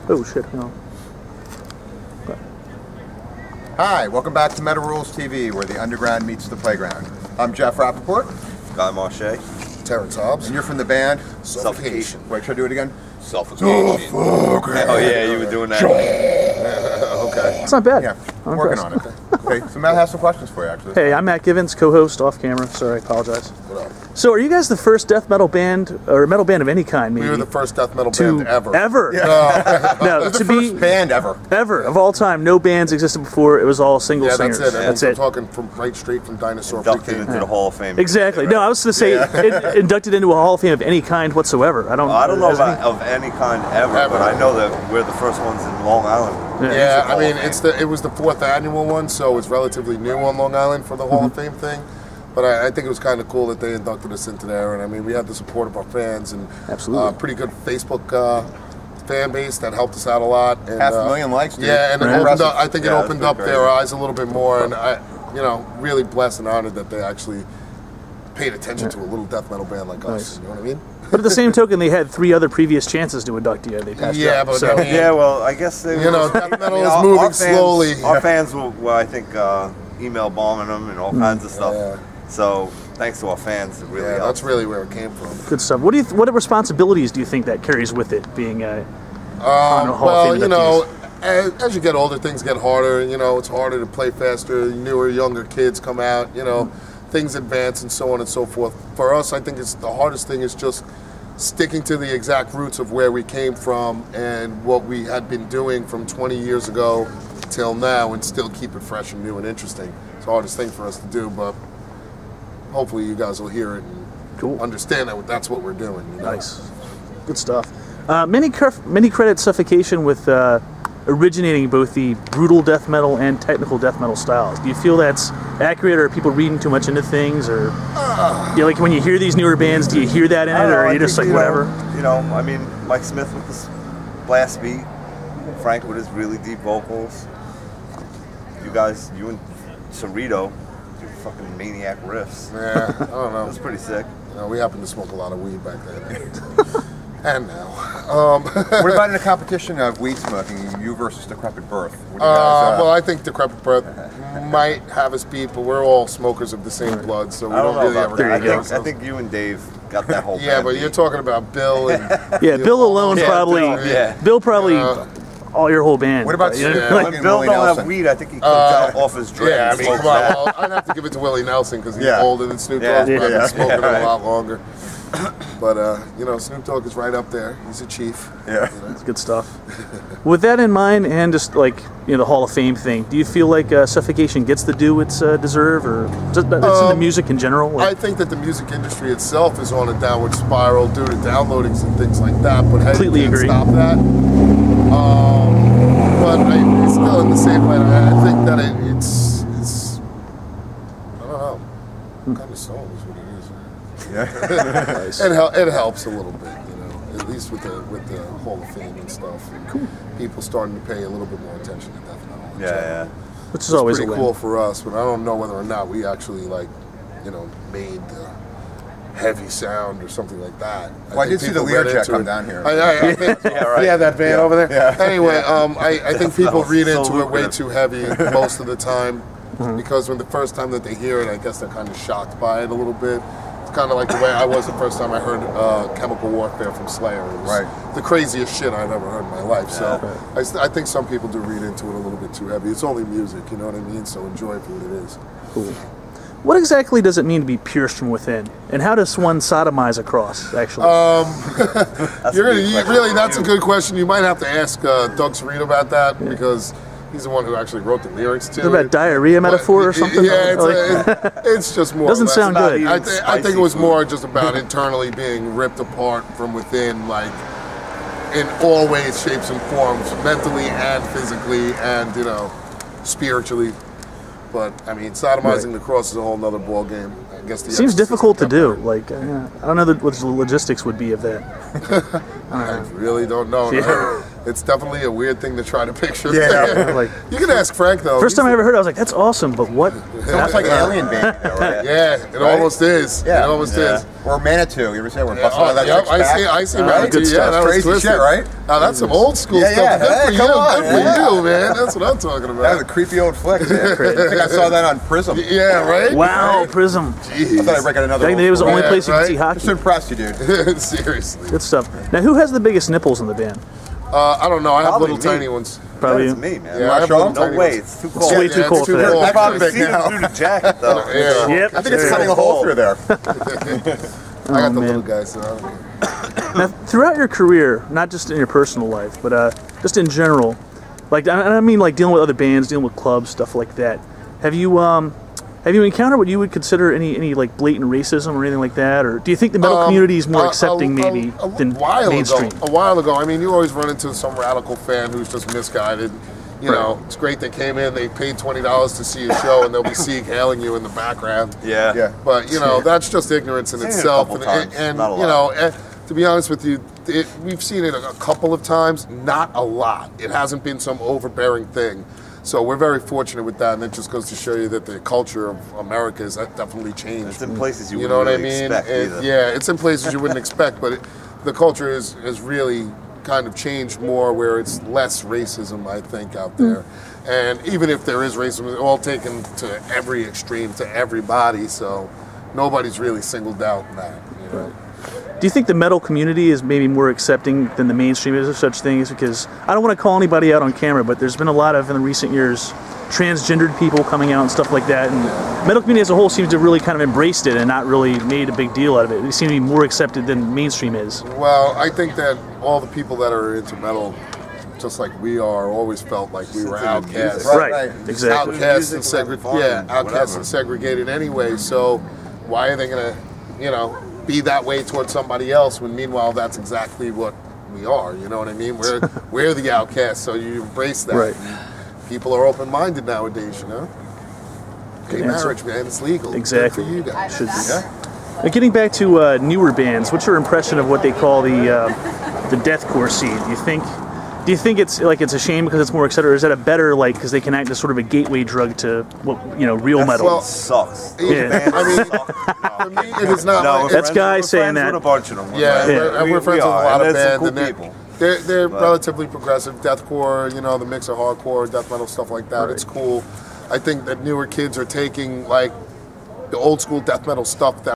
Oh shit, hang on. Hi, welcome back to Metal Rules TV, where the underground meets the playground. I'm Jeff Rappaport. Guy Marche. Terrence Hobbs. And you're from the band? Suffocation. Wait, should I do it again? Suffocation. Oh yeah, you were doing that. Okay. It's not bad. Yeah, I'm working on it. Okay, so Matt has some questions for you, actually. Hey, I'm Matt Givens, co-host off camera. Sorry, I apologize. So, are you guys the first death metal band, or a metal band of any kind? Maybe? We were the first death metal band ever. Ever? Yeah. No, the first band ever. Ever of all time. No bands existed before. It was all single singers. That's it. That's I'm it. talking from right straight from Dinosaur. Inducted into the Hall of Fame. Exactly. No, I was going to say inducted into a Hall of Fame of any kind whatsoever. I don't know about of any kind ever, but I know that we're the first ones in Long Island. Yeah, I mean it was the 4th annual one, so it's relatively new on Long Island for the Hall of Fame thing. But I think it was kind of cool that they inducted us into there, and I mean we had the support of our fans and pretty good Facebook fan base that helped us out a lot. And, 500,000 likes, dude. Yeah, and it opened up, I think it opened up great. their eyes a little bit more, and I, really blessed and honored that they actually paid attention to a little death metal band like us. You know what I mean? But at the same token, they had 3 other previous chances to induct you. They passed up. But so. I mean, well, I guess they death metal is moving slowly. Our fans were, I think, email bombing them and all kinds of stuff. Yeah. So thanks to our fans, it really helped. That's really where it came from. Good stuff. What responsibilities do you think that carries with it, being on a Hall of Fame inductees? As you get older, things get harder. It's harder to play faster. Newer, younger kids come out. Things advance and so on and so forth. For us, I think the hardest thing is just sticking to the exact roots of where we came from and what we had been doing from 20 years ago till now, and still keep it fresh and new and interesting. It's the hardest thing for us to do, but hopefully you guys will hear it and understand that that's what we're doing. Nice. Good stuff. Many credit Suffocation with originating both the brutal death metal and technical death metal styles. Do you feel that's accurate, or are people reading too much into things, or like when you hear these newer bands, do you hear that in it, or are you just like whatever? I mean, Mike Smith with this blast beat, Frank with his really deep vocals. You guys, you and Cerrito, do fucking maniac riffs. Yeah, I don't know. It was pretty sick. We happened to smoke a lot of weed back then. And now. What about in a competition of weed smoking, you versus Decrepit Birth? Well, I think Decrepit Birth might have us beat, but we're all smokers of the same blood, so we don't really ever get I think you and Dave got that whole Yeah, but you're talking about Bill and... Bill alone probably... Bill probably... all your whole band. What about when Bill don't have weed? I think he cooked out off his dreads. Yeah, I mean, come on. Well, I'd have to give it to Willie Nelson because he's older than Snoop Dogg. I've been smoking it a lot longer. But, Snoop Dogg is right up there. He's a chief. Yeah. That's good stuff. With that in mind, and just like, the Hall of Fame thing, do you feel like Suffocation gets the due it's deserve, or just in the music in general? I think that the music industry itself is on a downward spiral due to downloadings and things like that, but completely can't agree. Stop that. But it's still in the same way. I think that it's I don't know, kind of soul is what it is. Yeah. It helps a little bit, at least with the Hall of Fame and stuff. And people starting to pay a little bit more attention to death metal. Yeah. Which is always pretty cool for us, but I don't know whether or not we actually made the heavy sound or something like that. Well, I did see the Learjet come down here. I think, yeah, that van over there. Yeah. Anyway, I think people read into it way too heavy most of the time, because when the first time that they hear it, I guess they're kind of shocked by it a little bit. It's kind of like the way I was the first time I heard Chemical Warfare from Slayer. It was the craziest shit I've ever heard in my life. So I think some people do read into it a little bit too heavy. It's only music, you know what I mean? So enjoy it for what it is. Cool. What exactly does it mean to be pierced from within, and how does one sodomize a cross, actually? That's a good question. You might have to ask Doug Serena about that, because he's the one who actually wrote the lyrics to it. Is it about diarrhea metaphor or something? Yeah, it's just more. Doesn't sound good. I think it was more just about internally being ripped apart from within, like in all ways, shapes, and forms, mentally and physically, and spiritually. But I mean, sodomizing the cross is a whole nother ball game. I guess seems difficult to do. Like, I don't know what the logistics would be of that. I really don't know. Yeah. It's definitely a weird thing to try to picture. Yeah. Like, you can ask Frank though. first time I ever heard it, I was like, that's awesome, but what? It's almost like Alien Baby, though, right? Yeah, it almost is. Yeah. It almost is. Or Manitou. You ever say we're busting out of that Yep, chick's back? I see Right? Manitou. Good Yeah, stuff. that was Crazy twisted. shit, right? Now that's some old school Yeah, stuff. yeah. Good for Hey, you. come on, Good for yeah. you, man. That's what I'm talking about. That was a creepy old flick. Yeah. I think I saw that on Prism. Yeah, right? Wow, Prism. I thought I'd break out another Back in the day, it was the only Yeah, place you could right? see hockey. Just to impress you, dude. Seriously. Good stuff. Now, who has the biggest nipples in the band? I don't know. I have Probably little me. tiny ones. Probably That's you. me, man. Yeah, I have show little 'em? No tiny way, ones. it's too It's cold. way too cold it's for too that. cold. Extra Probably big see them now. through the jacket, though. Yeah. Yep. I think it's cutting a hole through there. I got the man. little guys. So I don't care. Now, throughout your career, not just in your personal life, but just in general, like I mean, like dealing with other bands, dealing with clubs, stuff like that. Have you encountered what you would consider any like blatant racism or anything like that, or do you think the metal community is more accepting maybe than mainstream? A while ago, I mean, you always run into some radical fan who's just misguided. You know, it's great they came in, they paid $20 to see a show, and they'll be Sieg hailing you in the background. Yeah. Yeah. But you know, that's just ignorance in Seen it a itself. couple And, times, and not a you lot. know, to be honest with you, we've seen it a couple of times, not a lot. It hasn't been some overbearing thing. So we're very fortunate with that, and it just goes to show you that the culture of America has definitely changed. It's in places you You know wouldn't what I really mean? expect either. Yeah, it's in places you wouldn't expect, but the culture has really kind of changed more, where it's less racism, I think, out there. And even if there is racism, it's all taken to every extreme, to everybody, so nobody's really singled out in that. You know? Do you think the metal community is maybe more accepting than the mainstream? Is there such things? Because I don't want to call anybody out on camera, but there's been a lot of, in the recent years, transgendered people coming out and stuff like that. And metal community as a whole seems to have really kind of embraced it and not really made a big deal out of it. They seem to be more accepted than mainstream is. Well, I think that all the people that are into metal, just like we are, always felt like we were It's in the music. outcasts. Right. Exactly. Outcasts and Music, whatever, outcasts whatever. and segregated anyway. So why are they gonna, be that way towards somebody else when meanwhile that's exactly what we are? You know what I mean? We're the outcasts, so you embrace that. Right. People are open-minded nowadays, you know. Gay Good answer. marriage, man, it's legal. Exactly. Good for you guys. Should be. Yeah. Now, getting back to newer bands, what's your impression of what they call the deathcore scene? Do you think it's a shame because it's more accepted, or is that a better because they can act as sort of a gateway drug to real metal? Well, Sucks. Yeah. I mean, for me, it is not. No, like, That's guys we're saying friends that. with a bunch of them. Yeah, Yeah. we're friends with a lot of bands, cool and people. they're But- relatively progressive. Deathcore, the mix of hardcore, death metal, stuff like that. Right. It's cool. I think that newer kids are taking the old school death metal stuff that